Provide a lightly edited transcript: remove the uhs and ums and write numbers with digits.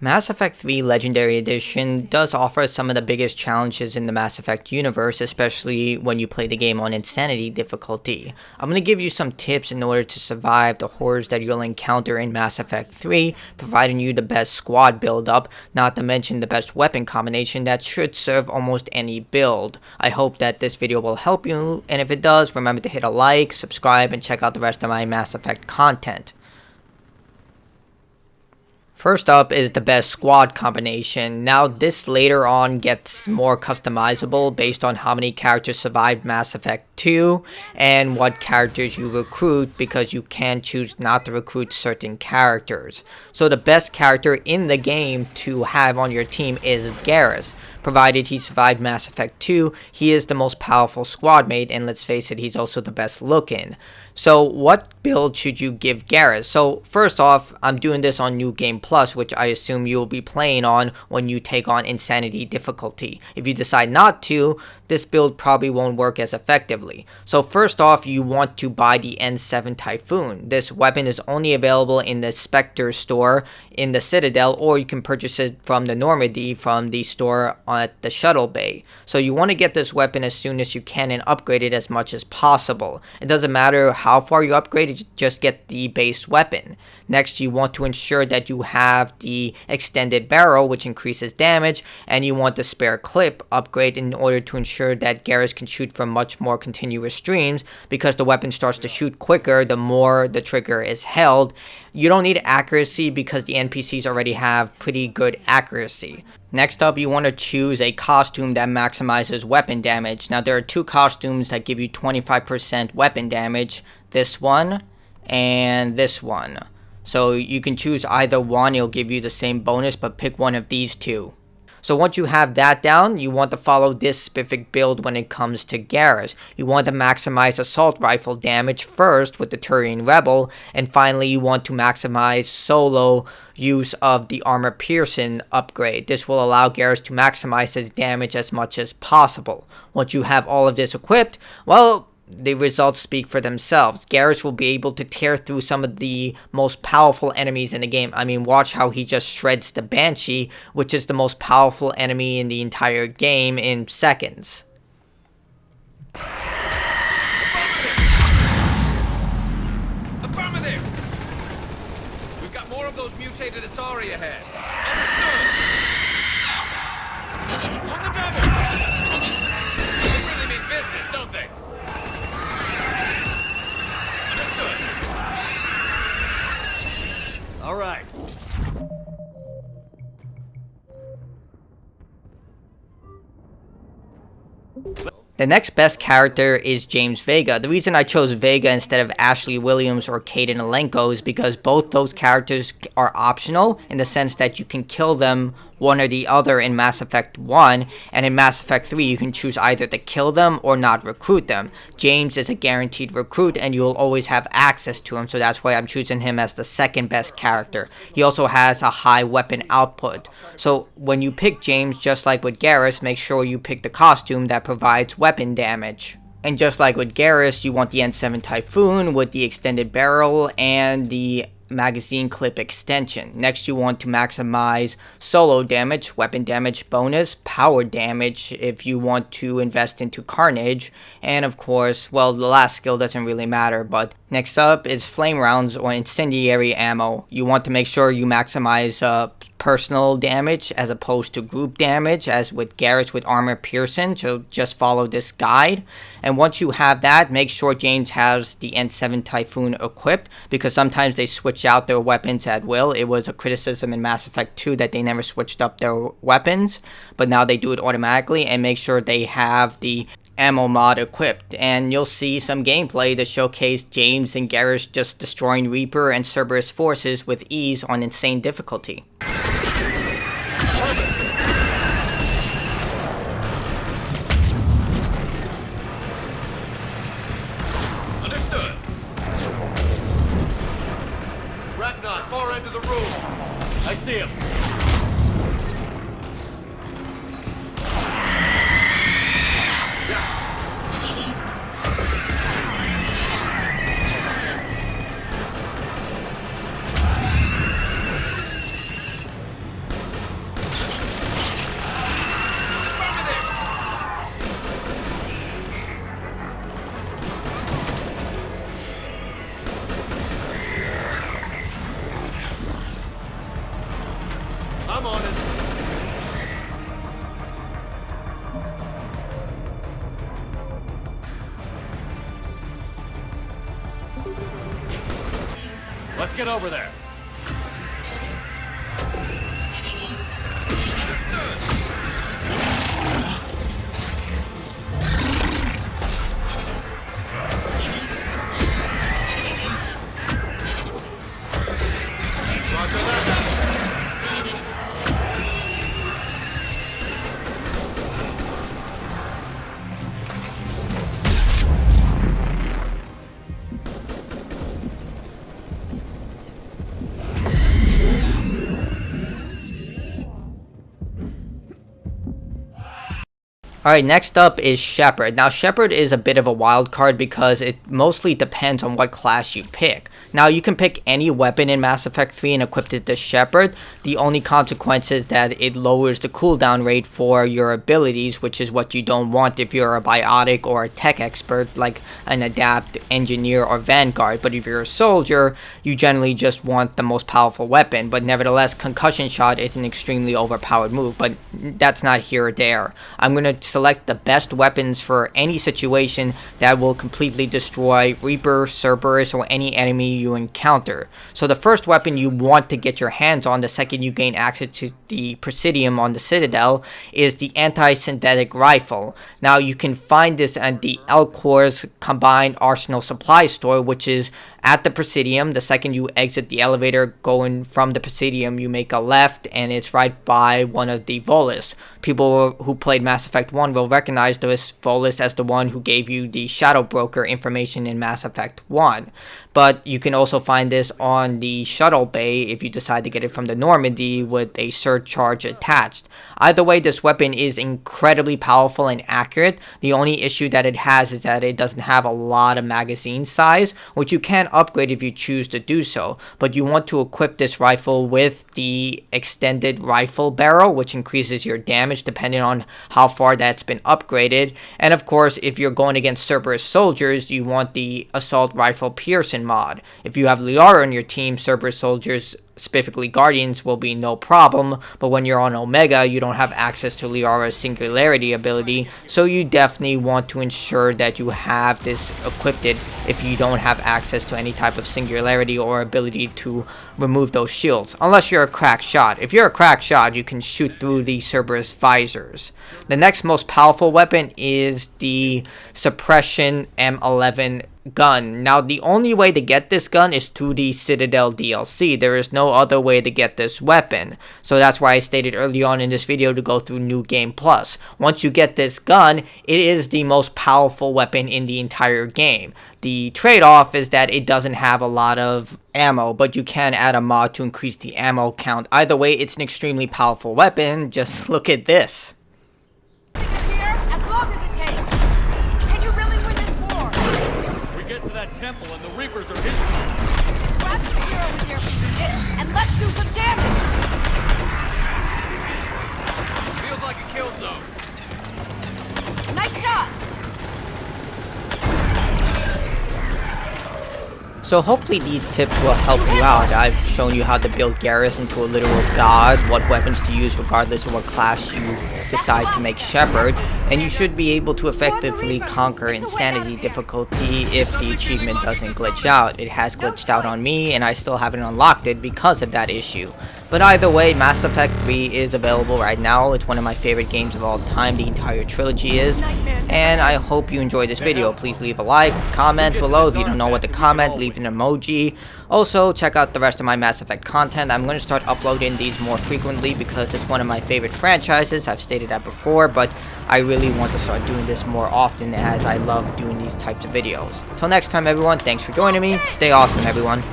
Mass Effect 3 Legendary Edition does offer some of the biggest challenges in the Mass Effect universe, especially when you play the game on Insanity difficulty. I'm going to give you some tips in order to survive the horrors that you'll encounter in Mass Effect 3, providing you the best squad build-up, not to mention the best weapon combination that should serve almost any build. I hope that this video will help you, and if it does, remember to hit a like, subscribe, and check out the rest of my Mass Effect content. First up is the best squad combination. Now this later on gets more customizable based on how many characters survived Mass Effect 2 and what characters you recruit, because you can choose not to recruit certain characters. So the best character in the game to have on your team is Garrus. Provided he survived Mass Effect 2, he is the most powerful squad mate, and let's face it, he's also the best looking. So what build should you give Garrus? So first off, I'm doing this on New Game Plus, which I assume you'll be playing on when you take on Insanity difficulty. If you decide not to, this build probably won't work as effectively. So first off, you want to buy the N7 Typhoon. This weapon is only available in the Spectre store in the Citadel, or you can purchase it from the Normandy from the store at the Shuttle Bay. So you want to get this weapon as soon as you can and upgrade it as much as possible. It doesn't matter how far you upgrade it, just get the base weapon. Next, you want to ensure that you have the extended barrel, which increases damage, and you want the spare clip upgrade in order to ensure that Garrus can shoot from much more continuous streams, because the weapon starts to shoot quicker the more the trigger is held. You don't need accuracy because the NPCs already have pretty good accuracy. Next up, you want to choose a costume that maximizes weapon damage. Now there are two costumes that give you 25% weapon damage, this one and this one. So you can choose either one, it'll give you the same bonus, but pick one of these two. So once you have that down, you want to follow this specific build when it comes to Garrus. You want to maximize assault rifle damage first with the Turian Rebel, and finally you want to maximize solo use of the armor piercing upgrade. This will allow Garrus to maximize his damage as much as possible. Once you have all of this equipped, well, the results speak for themselves. Garrus will be able to tear through some of the most powerful enemies in the game. I mean, watch how he just shreds the Banshee, which is the most powerful enemy in the entire game, in seconds. Affirmative! We've got more of those mutated Asari ahead. On the double! They really mean business, don't they? All right. The next best character is James Vega. The reason I chose Vega instead of Ashley Williams or Kaidan Alenko is because both those characters are optional, in the sense that you can kill them one or the other in Mass Effect 1, and in Mass Effect 3 you can choose either to kill them or not recruit them. James is a guaranteed recruit and you'll always have access to him, so that's why I'm choosing him as the second best character. He also has a high weapon output. So when you pick James, just like with Garrus, make sure you pick the costume that provides weapon damage. And just like with Garrus, you want the N7 Typhoon with the extended barrel and the magazine clip extension. Next, you want to maximize solo damage, weapon damage bonus, power damage if you want to invest into Carnage, and of course, well, the last skill doesn't really matter, but next up is flame rounds or incendiary ammo. You want to make sure you maximize personal damage as opposed to group damage, as with Garrus with armor piercing, so just follow this guide. And once you have that, make sure James has the N7 Typhoon equipped, because sometimes they switch out their weapons at will. It was a criticism in Mass Effect 2 that they never switched up their weapons, but now they do it automatically. And make sure they have the ammo mod equipped, and you'll see some gameplay to showcase James and Garrus just destroying Reaper and Cerberus forces with ease on insane difficulty. Understood. Ragnar, far end of the room. I see him. I'm on it. Let's get over there. Roger that. Alright, next up is Shepard. Now, Shepard is a bit of a wild card because it mostly depends on what class you pick. Now, you can pick any weapon in Mass Effect 3 and equip it to Shepard. The only consequence is that it lowers the cooldown rate for your abilities, which is what you don't want if you're a biotic or a tech expert like an adept, engineer, or vanguard. But if you're a soldier, you generally just want the most powerful weapon. But nevertheless, concussion shot is an extremely overpowered move, but that's not here or there. I'm going to select the best weapons for any situation that will completely destroy Reaper, Cerberus, or any enemy you encounter. So the first weapon you want to get your hands on the second you gain access to the Presidium on the Citadel is the anti-synthetic rifle. Now, you can find this at the Elcor's Combined Arsenal Supply Store, which is at the Presidium. The second you exit the elevator going from the Presidium, you make a left, and it's right by one of the Volus. People who played Mass Effect 1 will recognize this Volus as the one who gave you the Shadow Broker information in Mass Effect 1. But you can also find this on the shuttle bay if you decide to get it from the Normandy with a surcharge attached. Either way, this weapon is incredibly powerful and accurate. The only issue that it has is that it doesn't have a lot of magazine size, which you can upgrade if you choose to do so. But you want to equip this rifle with the extended rifle barrel, which increases your damage depending on how far that's been upgraded. And of course, if you're going against Cerberus soldiers, you want the assault rifle Pearson mod. If you have Liara on your team, Cerberus soldiers, specifically Guardians, will be no problem, but when you're on Omega, you don't have access to Liara's singularity ability, so you definitely want to ensure that you have this equipped if you don't have access to any type of singularity or ability to remove those shields, unless you're a crack shot. If you're a crack shot, you can shoot through the Cerberus visors. The next most powerful weapon is the Suppression M11 gun. Now, the only way to get this gun is through the Citadel DLC. There is no other way to get this weapon. So that's why I stated early on in this video to go through New Game Plus. Once you get this gun, it is the most powerful weapon in the entire game. The trade-off is that it doesn't have a lot of ammo, but you can add a mod to increase the ammo count. Either way, it's an extremely powerful weapon. Just look at this. That temple and the Reapers are his. Grab the hero with your fingertips and let's do some damage! Feels like a kill zone. Nice shot! So hopefully these tips will help you out. I've shown you how to build Garrus into a literal god, what weapons to use regardless of what class you decide to make Shepard, and you should be able to effectively conquer Insanity difficulty if the achievement doesn't glitch out. It has glitched out on me, and I still haven't unlocked it because of that issue. But either way, Mass Effect 3 is available right now. It's one of my favorite games of all time. The entire trilogy is. And I hope you enjoyed this video. Please leave a like, comment below. If you don't know what to comment, leave an emoji. Also, check out the rest of my Mass Effect content. I'm going to start uploading these more frequently because it's one of my favorite franchises. I've stated that before, but I really want to start doing this more often as I love doing these types of videos. Till next time, everyone, thanks for joining me. Stay awesome, everyone.